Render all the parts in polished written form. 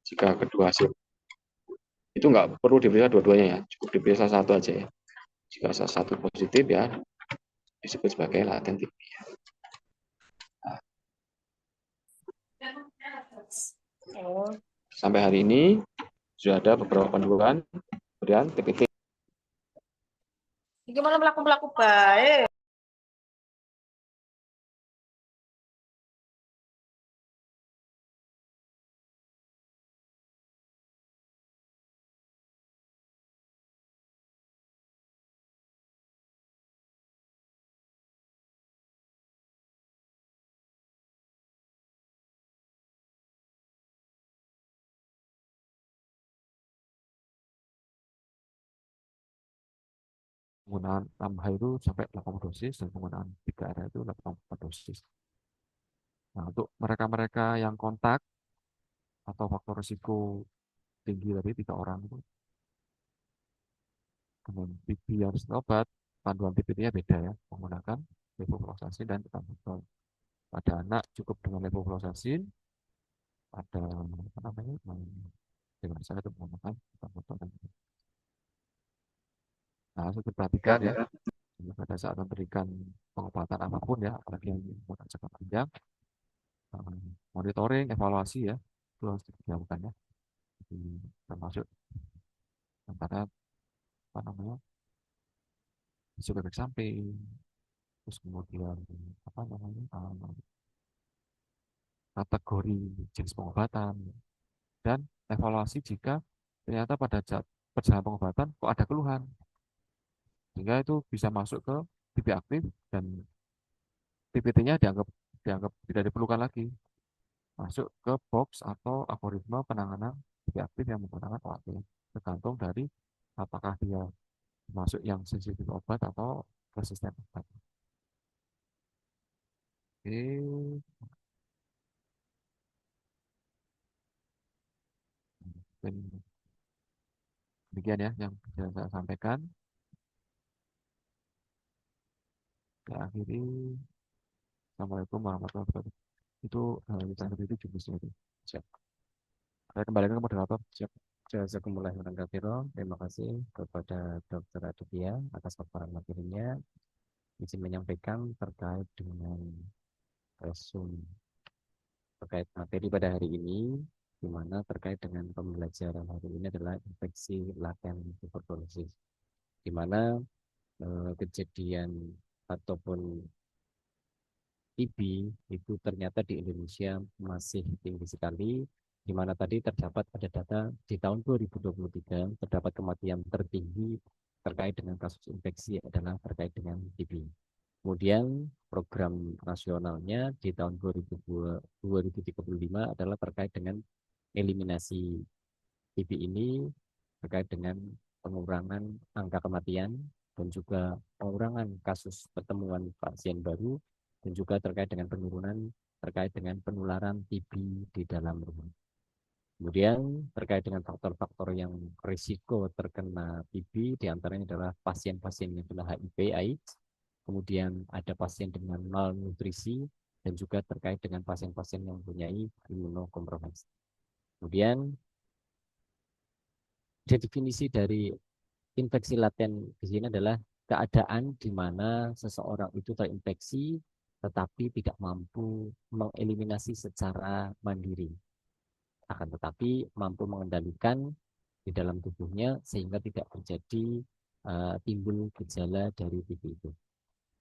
Jika kedua hasil itu nggak perlu diperiksa dua-duanya ya, cukup diperiksa satu aja ya. Jika salah satu positif ya disebut sebagai laten TB. Oh, Sampai hari ini sudah ada beberapa panduan, kemudian TPT. gimana melaku baik? Penggunaan tambah itu sampai 80 dosis dan penggunaan 3R itu 84 dosis. Nah, untuk mereka-mereka yang kontak atau faktor risiko tinggi tadi 3 orang itu dengan TB harus obat, panduan TBT-nya beda ya, menggunakan levofloxacin dan ethambutol. Pada anak cukup dengan levofloxacin, pada apa namanya dewasa itu menggunakan ethambutol. Nah, harus diperhatikan ya pada saat memberikan pengobatan apapun ya, apalagi yang menggunakan jangka panjang, monitoring, evaluasi ya, itu harus dilakukan ya. Jadi, termasuk antara apa namanya risiko efek samping, terus kemudian apa namanya kategori jenis pengobatan dan evaluasi jika ternyata pada saat perjalanan pengobatan kok ada keluhan, sehingga itu bisa masuk ke TB aktif dan TBT-nya dianggap dianggap tidak diperlukan lagi, masuk ke box atau algoritma penanganan TB aktif yang menggunakan OAT, tergantung dari apakah dia masuk yang sensitif obat atau resisten obat. Oke, dan demikian ya yang bisa saya sampaikan. Saya akhiri. Assalamualaikum warahmatullahi wabarakatuh. Itu kita itu jurusnya itu. Siap. Saya kembalikan ke moderator. Siap. Jazakumullah khairan katsiran. Terima kasih kepada Dr. Aditya atas paparan materinya. Izin menyampaikan terkait dengan resume terkait materi pada hari ini, di mana terkait dengan pembelajaran hari ini adalah infeksi laten tuberkulosis, di mana kejadian ataupun TB itu ternyata di Indonesia masih tinggi sekali, di mana tadi terdapat ada data di tahun 2023 terdapat kematian tertinggi terkait dengan kasus infeksi adalah terkait dengan TB. Kemudian program nasionalnya di tahun 2035 adalah terkait dengan eliminasi TB ini, terkait dengan pengurangan angka kematian dan juga pengurangan kasus pertemuan pasien baru, dan juga terkait dengan penurunan terkait dengan penularan TB di dalam rumah. Kemudian terkait dengan faktor-faktor yang risiko terkena TB, diantaranya adalah pasien-pasien yang telah HIV/AIDS, kemudian ada pasien dengan malnutrisi, dan juga terkait dengan pasien-pasien yang mempunyai imunokompromis. Kemudian definisi dari infeksi laten di sini adalah keadaan di mana seseorang itu terinfeksi tetapi tidak mampu mengeliminasi secara mandiri, akan tetapi mampu mengendalikan di dalam tubuhnya sehingga tidak terjadi timbul gejala dari TB itu.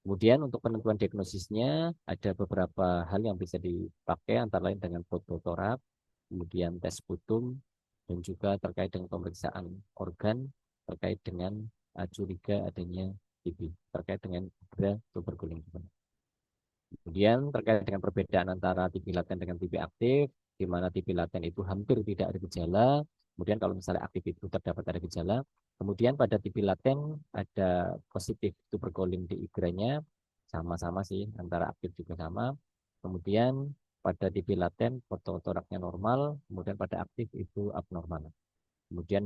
Kemudian untuk penentuan diagnosisnya ada beberapa hal yang bisa dipakai, antara lain dengan fototoraks, kemudian tes sputum, dan juga terkait dengan pemeriksaan organ terkait dengan curiga adanya TB, terkait dengan tuberkulosis. Kemudian terkait dengan perbedaan antara TB laten dengan TB aktif, di mana TB laten itu hampir tidak ada gejala, kemudian kalau misalnya aktif itu terdapat ada gejala. Kemudian pada TB laten ada positif tuberkulin di igranya, sama-sama sih, antara aktif juga sama. Kemudian pada TB laten fototoraknya normal, kemudian pada aktif itu abnormal. Kemudian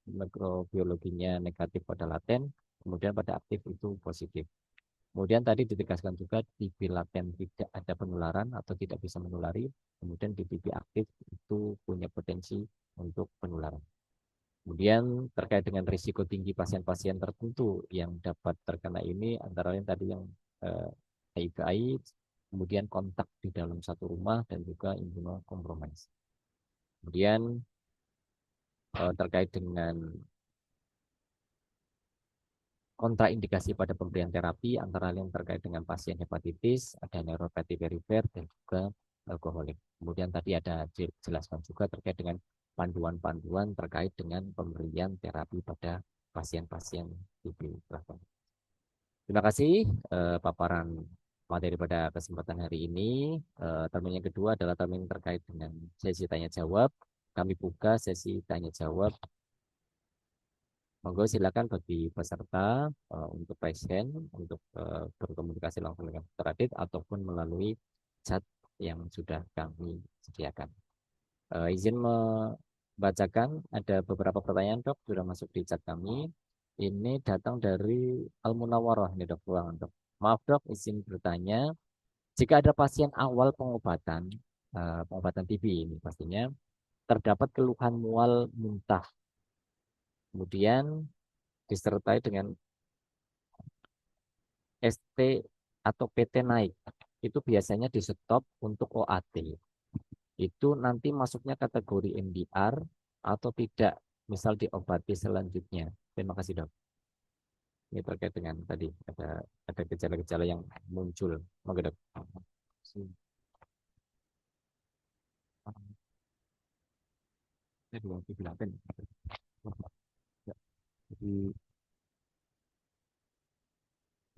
mikrobiologinya negatif pada laten, kemudian pada aktif itu positif. Kemudian tadi ditegaskan juga TB laten tidak ada penularan atau tidak bisa menulari. Kemudian di TB aktif itu punya potensi untuk penularan. Kemudian terkait dengan risiko tinggi pasien-pasien tertentu yang dapat terkena ini antara lain tadi yang HIV AIDS, kemudian kontak di dalam satu rumah dan juga imunokompromis. Kemudian terkait dengan kontraindikasi pada pemberian terapi antara lain terkait dengan pasien hepatitis, ada neuropati perifer dan juga alkoholik. Kemudian tadi ada dijelaskan juga terkait dengan panduan-panduan terkait dengan pemberian terapi pada pasien-pasien TB. Terima kasih paparan materi pada kesempatan hari ini. Termin yang kedua adalah termin terkait dengan sesi tanya jawab. Kami buka sesi tanya jawab. Monggo silakan bagi peserta untuk present, untuk berkomunikasi langsung dengan Dr. Adit ataupun melalui chat yang sudah kami sediakan. Izin membacakan ada beberapa pertanyaan dok sudah masuk di chat kami. Ini datang dari Al-Munawwarah nih dok, ruangan dok. Maaf dok, izin bertanya. Jika ada pasien awal pengobatan TB ini pastinya terdapat keluhan mual muntah, kemudian disertai dengan ST atau PT naik, itu biasanya di stop untuk OAT. Itu nanti masuknya kategori MDR atau tidak, misal diobati selanjutnya. Terima kasih dok. Ini terkait dengan tadi ada gejala-gejala yang muncul. Monggo dok. Ini dua TB laten. Ya, jadi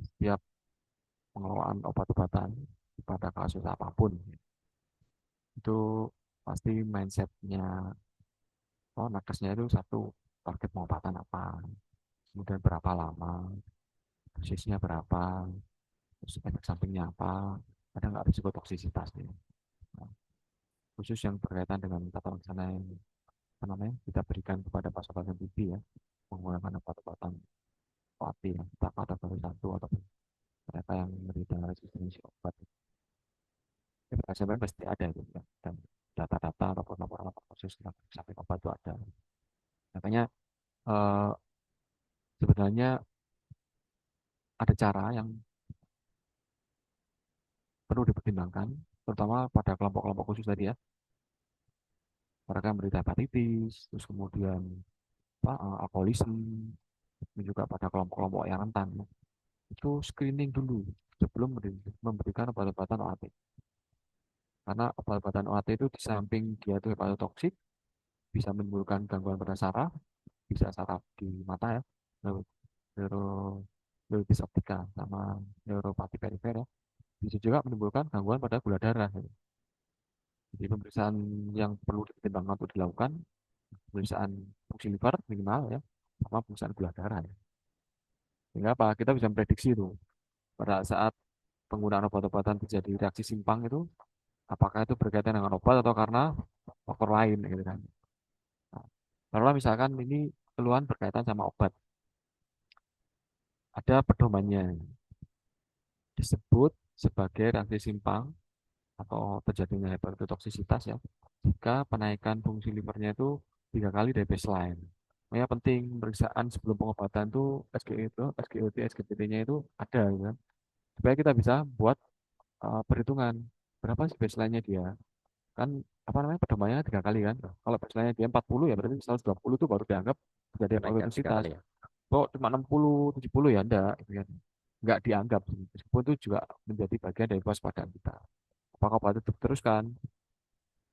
setiap pengelolaan obat-obatan pada kasus apapun itu pasti mindsetnya, oh nakesnya itu satu, target pengobatan apa, kemudian berapa lama, dosisnya berapa, terus efek sampingnya apa, ada nggak risiko toksisitas ya. Nah, khusus yang berkaitan dengan tata laksana yang apa namanya kita berikan kepada pasien-pasien TB ya, menggunakan obat-obatan OAT ya, entah kategori satu atau mereka yang menderita resistensi obat. Sebenarnya pasti ada itu ya. Dan data-data ataupun laporan-laporan khusus tentang samping obat itu ada. Makanya eh, sebenarnya ada cara yang perlu dipertimbangkan, terutama pada kelompok-kelompok khusus tadi ya. Mereka yang menderita hepatitis, terus kemudian alkoholisme, dan juga pada kelompok-kelompok yang rentan. Ya. Itu screening dulu sebelum memberikan obat-obatan OAT. Karena obat-obatan OAT itu di samping dia itu hepatotoksik, bisa menimbulkan gangguan pada saraf, bisa saraf di mata ya, neurolitis optika sama neuropati perifer ya. Bisa juga menimbulkan gangguan pada gula darah. Ya. Jadi pemeriksaan yang perlu dipertimbangkan untuk dilakukan, pemeriksaan fungsi liver minimal ya, sama pemeriksaan gula darah ya. Sehingga apa? Kita bisa memprediksi itu pada saat penggunaan obat-obatan terjadi reaksi simpang itu, apakah itu berkaitan dengan obat atau karena faktor lain gitu kan. Nah, kalau misalkan ini keluhan berkaitan sama obat, ada pedomannya disebut sebagai reaksi simpang atau terjadinya hepatotoksisitas ya jika penaikan fungsi livernya itu 3 kali dari baseline. Makanya penting pemeriksaan sebelum pengobatan itu SGE itu SGOT SGPT-nya itu ada gitu kan. Supaya kita bisa buat perhitungan berapa sih baseline-nya dia. Kan apa namanya pedomannya 3 kali kan. Kalau baseline-nya dia 40 ya berarti 120 itu baru dianggap terjadi Naikkan hepatotoksisitas. 3 kali ya. Kok cuma 60 70 ya enggak gitu kan. Enggak dianggap meskipun itu juga menjadi bagian dari kewaspadaan kita. Apakah obat itu diteruskan?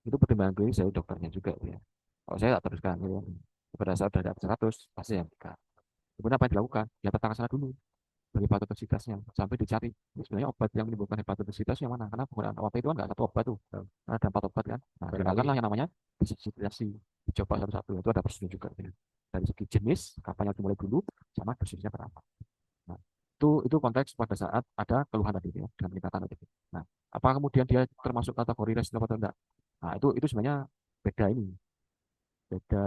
Itu pertimbangan klinis dari dokternya juga ya. Kalau saya tak teruskan gitu ya. Pada saat sudah ada 100 pasti yang tiga. Kemudian apa yang dilakukan? Ya tata laksana dulu dari hepatotoksitasnya sampai dicari ini sebenarnya obat yang menimbulkan hepatotoksitas yang mana? Karena penggunaan obat itu kan nggak satu obat tuh, karena ada 4 obat kan. Nah, Barangkali gunakanlah yang namanya disiplasi, dicoba satu-satu. Itu ada prosedur juga ya. Dari segi jenis, kapan yang dimulai dulu, sama dosisnya berapa. Nah, itu konteks pada saat ada keluhan tadi ya, dengan peningkatan tadi. Nah, apakah kemudian dia termasuk kategori resisten atau enggak? Nah, itu sebenarnya beda ini, beda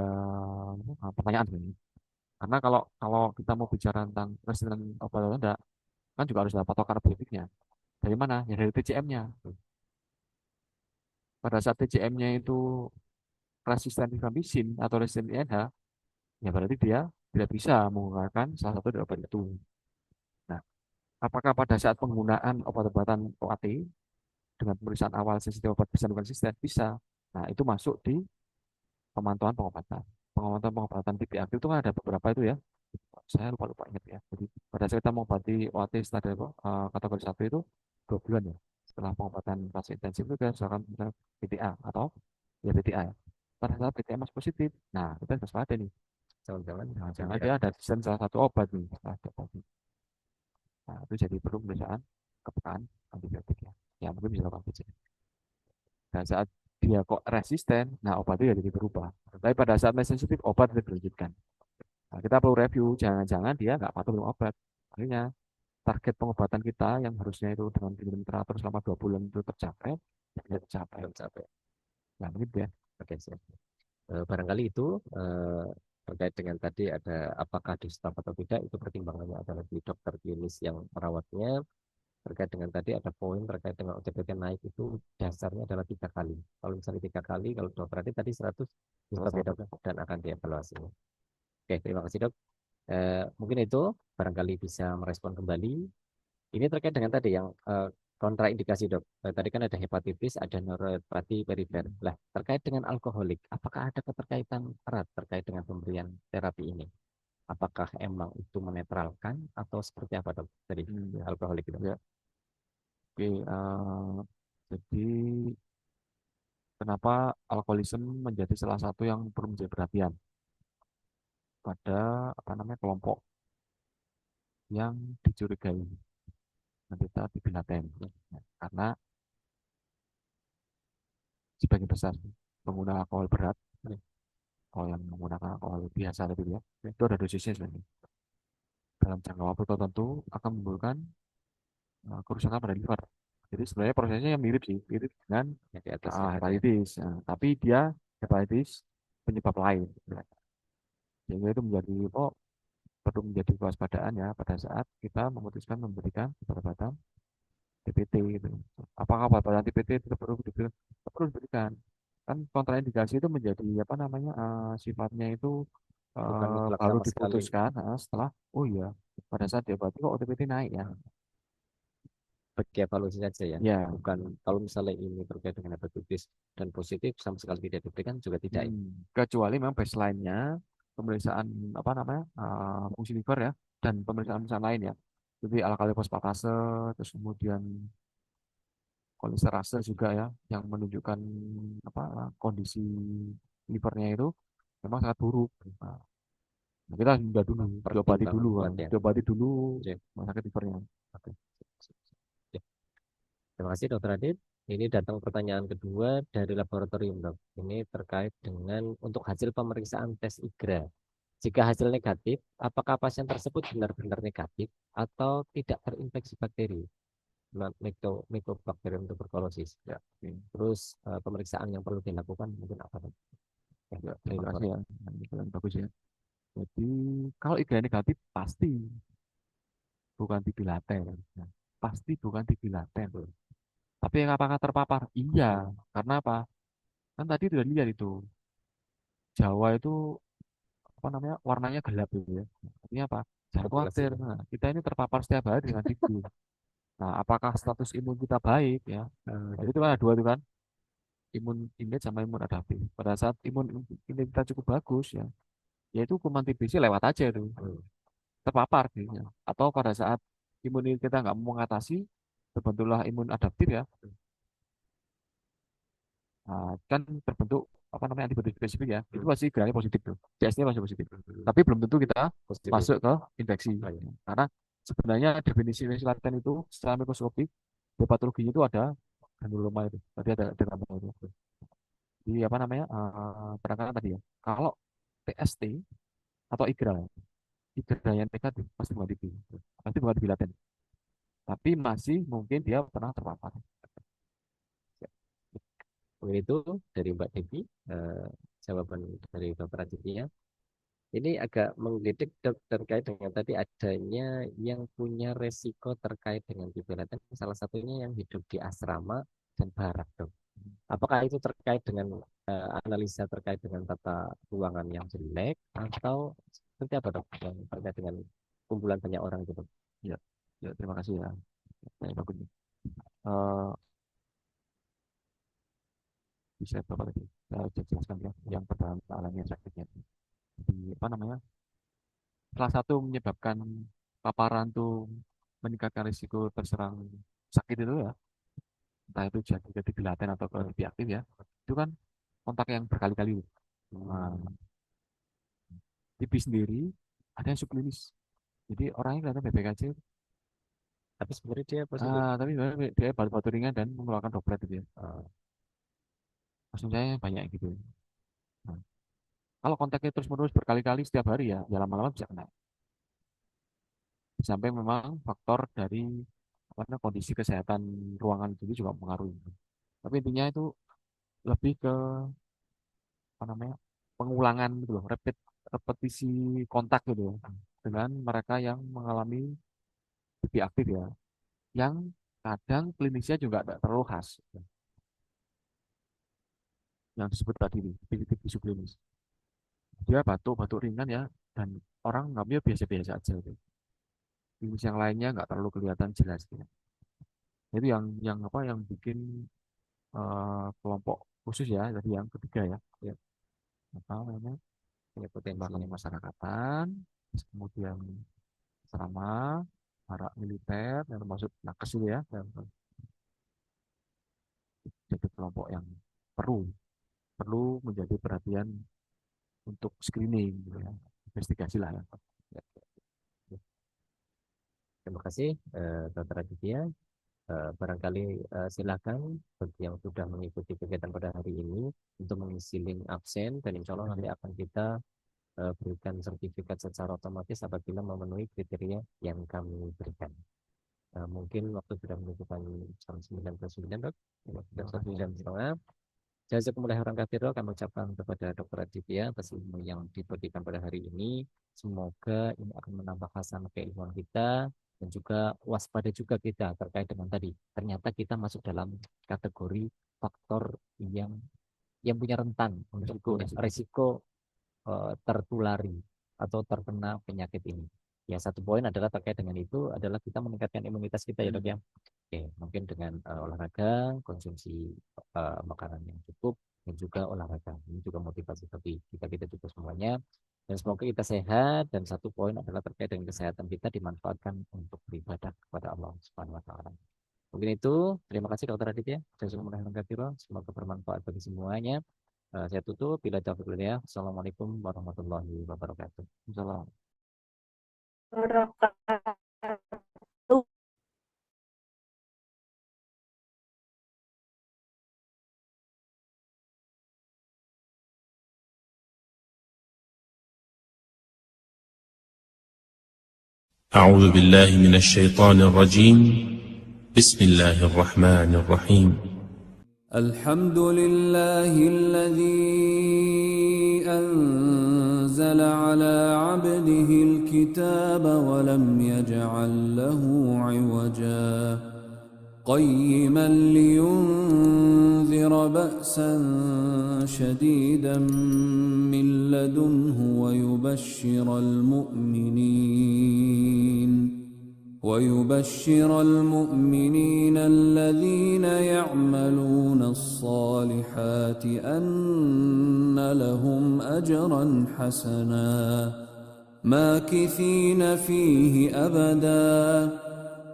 pertanyaan sebenarnya. Karena kalau kalau kita mau bicara tentang resisten obat atau enggak, kan juga harus ada patokan antibiotiknya. Dari mana? Ya dari TCM-nya. Pada saat TCM-nya itu resisten rifampicin atau resisten INH, ya berarti dia tidak bisa menggunakan salah satu dari obat itu. Nah, apakah pada saat penggunaan obat-obatan OAT dengan pemeriksaan awal sensitif obat bisa bukan konsisten? Bisa. Nah, itu masuk di pemantauan pengobatan. Pemantauan pengobatan TB aktif itu kan ada beberapa itu ya. Saya lupa-lupa ingat ya. Jadi pada saat kita mengobati OAT standar kategori 1 itu 2 bulan ya. Setelah pengobatan fase intensif itu kita misalkan PTA atau ya PTA ya. Pada saat PTA masih positif, nah kita harus waspada nih. Jangan-jangan dia ada desain salah satu obat nih. Salah satu obat. Nah, itu jadi perlu pemeriksaan kepekaan antibiotik ya. Ya mungkin bisa lakukan PCR. Dan saat dia kok resisten, nah obatnya jadi berubah. Tapi pada saat masih sensitif, obat tetap dilanjutkan. Nah, kita perlu review, jangan-jangan dia nggak patuh minum obat. Akhirnya target pengobatan kita yang harusnya itu dengan minum teratur selama 2 bulan itu tercapai, tidak tercapai. Tercapai. Nah, begitu ya. Oke, siap. Barangkali itu terkait dengan tadi ada apakah di stop atau tidak, itu pertimbangannya adalah di dokter klinis yang merawatnya. Terkait dengan tadi ada poin terkait dengan OTPT naik itu dasarnya adalah 3 kali. Kalau misalnya 3 kali, kalau dokter tadi 100 stop ya dok, dan akan dievaluasi. Oke, terima kasih dok. Mungkin itu barangkali bisa merespon kembali. Ini terkait dengan tadi yang kontraindikasi dok. Tadi kan ada hepatitis, ada neuropati perifer. Lah, terkait dengan alkoholik, apakah ada keterkaitan erat terkait dengan pemberian terapi ini? Apakah emang itu menetralkan atau seperti apa dok? Tadi Ya. alkoholik itu. Ya. Oke, jadi kenapa alkoholisme menjadi salah satu yang perlu menjadi perhatian pada apa namanya kelompok yang dicurigai menderita TB laten. Nah, karena sebagian besar pengguna alkohol berat, kalau yang menggunakan alkohol biasa tadi ya, itu ada dosisnya sebenarnya. Dalam jangka waktu tertentu akan menimbulkan kerusakan pada liver. Jadi sebenarnya prosesnya yang mirip sih, mirip dengan Yang di atas tadi. hepatitis. Nah, tapi dia hepatitis penyebab lain. Sehingga itu menjadi perlu menjadi kewaspadaan ya pada saat kita memutuskan memberikan obat-obatan TPT gitu. Apakah obat-obatan TPT itu perlu diberikan? Perlu diberikan. Kan kontraindikasi itu menjadi apa namanya sifatnya itu Bukan mutlak baru sama sekali. diputuskan setelah oh iya pada saat diobati kok OTPT naik ya. Bagi evaluasi saja ya. Ya, Bukan kalau misalnya ini terkait dengan hepatitis dan positif sama sekali tidak diberikan juga tidak ya. kecuali memang baseline-nya pemeriksaan apa namanya fungsi liver ya dan pemeriksaan lain ya. Jadi alkali fosfatase terus kemudian kolesterase juga ya yang menunjukkan apa kondisi livernya itu memang sangat buruk. Nah, kita sudah dulu diobati Pertimbang dulu, kuat ya. diobati dulu Oke. rumah sakit livernya. Oke. Ya. Terima kasih Dokter Adit. Ini datang pertanyaan kedua dari laboratorium dok. Ini terkait dengan untuk hasil pemeriksaan tes IGRA. Jika hasil negatif, apakah pasien tersebut benar-benar negatif atau tidak terinfeksi bakteri? Mycobacterium tuberculosis. Ya, oke. Terus pemeriksaan yang perlu dilakukan mungkin apa dok? Ya, terima kasih ya. Yang bagus ya. Jadi kalau IgA negatif pasti bukan TB laten. Nah, pasti bukan TB laten. Tapi apakah terpapar? Iya. Karena apa? Kan tadi sudah lihat itu. Jawa itu apa namanya warnanya gelap gitu ya. Artinya apa? Jangan Populasi. khawatir. Nah, kita ini terpapar setiap hari dengan TB. Nah, apakah status imun kita baik ya? Jadi itu kan ada dua itu kan. Imun innate sama imun adaptif. Pada saat imun innate kita cukup bagus ya, yaitu kuman TBC lewat aja itu. Terpapar gitu ya. Atau pada saat imun kita nggak mau mengatasi, terbentuklah imun adaptif ya. Nah, kan terbentuk apa namanya antibodi spesifik ya. Itu pasti gejalanya positif tuh. CS-nya masih positif. Tapi belum tentu kita Positif. masuk ke infeksi. Oh, iya. Karena sebenarnya definisi laten itu secara mikroskopik di patologinya itu ada granuloma itu. Tadi ada gambar itu. Di apa namanya? Penanganan tadi ya. Kalau TST atau IGRA, IGRA yang negatif pasti bukan TB. Pasti bukan TB laten. Tapi masih mungkin dia pernah terpapar. Mungkin itu dari Mbak Devi, jawaban dari Dr. Aditya. Ini agak menggelitik terkait dengan tadi adanya yang punya resiko terkait dengan kibelatan. Salah satunya yang hidup di asrama dan barak, dok. Apakah itu terkait dengan analisa terkait dengan tata ruangan yang jelek atau seperti apa, dok? Yang terkait dengan kumpulan banyak orang gitu. Ya, ya terima kasih ya. Saya bagus nih. Eh, bisa Bapak tadi saya jelaskan ya yang alami sakitnya. Di apa namanya? Salah satu menyebabkan paparan tuh meningkatkan risiko terserang sakit itu ya, entah itu jadi gelaten atau ke lebih aktif ya, itu kan kontak yang berkali-kali. Nah, TB sendiri ada yang subklinis, jadi orangnya kelihatan baik-baik aja, Tapi sebenarnya dia positif. tapi sebenarnya dia batu-batu ringan dan mengeluarkan droplet gitu ya. Maksud saya banyak gitu. Nah, kalau kontaknya terus-menerus berkali-kali setiap hari ya, ya lama-lama bisa kena. Sampai memang faktor dari apa namanya, kondisi kesehatan ruangan itu juga mempengaruhi. Tapi intinya itu lebih ke apa namanya pengulangan gitu loh, repetisi kontak gitu loh, dengan mereka yang mengalami lebih aktif ya, yang kadang klinisnya juga tidak terlalu khas, yang disebut tadi nih, tipi subklinis. Dia batuk-batuk ringan ya, dan orang ngambil biasa-biasa aja gitu. Klinis yang lainnya nggak terlalu kelihatan jelas gitu. Itu yang apa yang bikin kelompok khusus ya, tadi yang ketiga ya, ya apa namanya Potensi. masyarakatan, kemudian asrama, para militer, yang termasuk nakes itu ya, dan jadi kelompok yang perlu perlu menjadi perhatian untuk screening, gitu ya, investigasi lah ya. Terima kasih, Dr. Aditya. Barangkali silakan bagi yang sudah mengikuti kegiatan pada hari ini untuk mengisi link absen, dan insya Allah nanti akan kita berikan sertifikat secara otomatis apabila memenuhi kriteria yang kami berikan. Mungkin waktu sudah menunjukkan jam 9:09, dok. Sudah 9:30. Jazakumullah khairan katsiran, kami ucapkan kepada Dr. Aditya atas ilmu yang diberikan pada hari ini. Semoga ini akan menambah hasanah keilmuan kita, dan juga waspada juga kita terkait dengan tadi. Ternyata kita masuk dalam kategori faktor yang punya rentan untuk risiko tertulari atau terkena penyakit ini. Ya, satu poin adalah terkait dengan itu adalah kita meningkatkan imunitas kita ya, dok ya. Oke, mungkin dengan olahraga, konsumsi makanan yang cukup, dan juga olahraga. Ini juga motivasi bagi kita juga semuanya. Dan semoga kita sehat, dan satu poin adalah terkait dengan kesehatan kita dimanfaatkan untuk beribadah kepada Allah Subhanahu wa taala. Mungkin itu, terima kasih Dr. Aditya. Semoga bermanfaat bagi semuanya. Saya tutup. Bila taufiq ya. Assalamualaikum warahmatullahi wabarakatuh. Salam. أعوذ بالله من الشيطان الرجيم. بسم الله الرحمن الرحيم. الحمد لله الذي أنزل على عبده الكتاب ولم يجعل له عوجا قيما لينذر بأسا شديدا من لدنه ويبشر المؤمنين الذين يعملون الصالحات أن لهم أجرا حسنا ماكثين فيه أبدا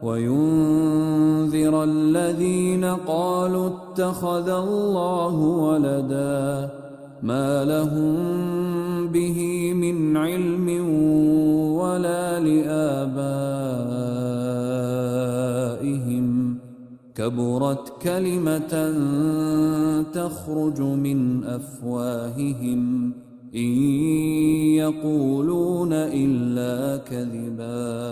وينذر الذين قالوا اتخذ الله ولدا ما لهم به من علم ولا لآبائهم كبرت كلمة تخرج من أفواههم إن يقولون إلا كذبا.